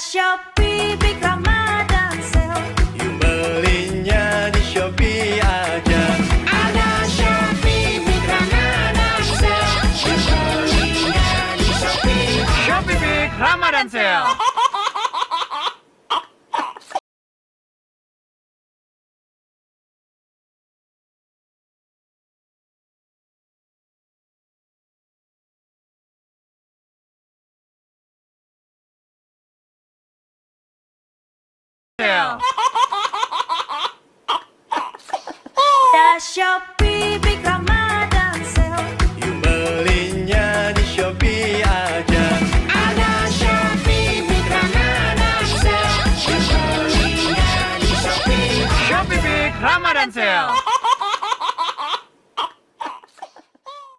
Shopee Big Ramadan Sale. You belinya di Shopee aja. Ada Shopee Big Ramadan Sale. You belinya di Shopee. Shopee Big Ramadan Sale. Shopee Big Ramadan.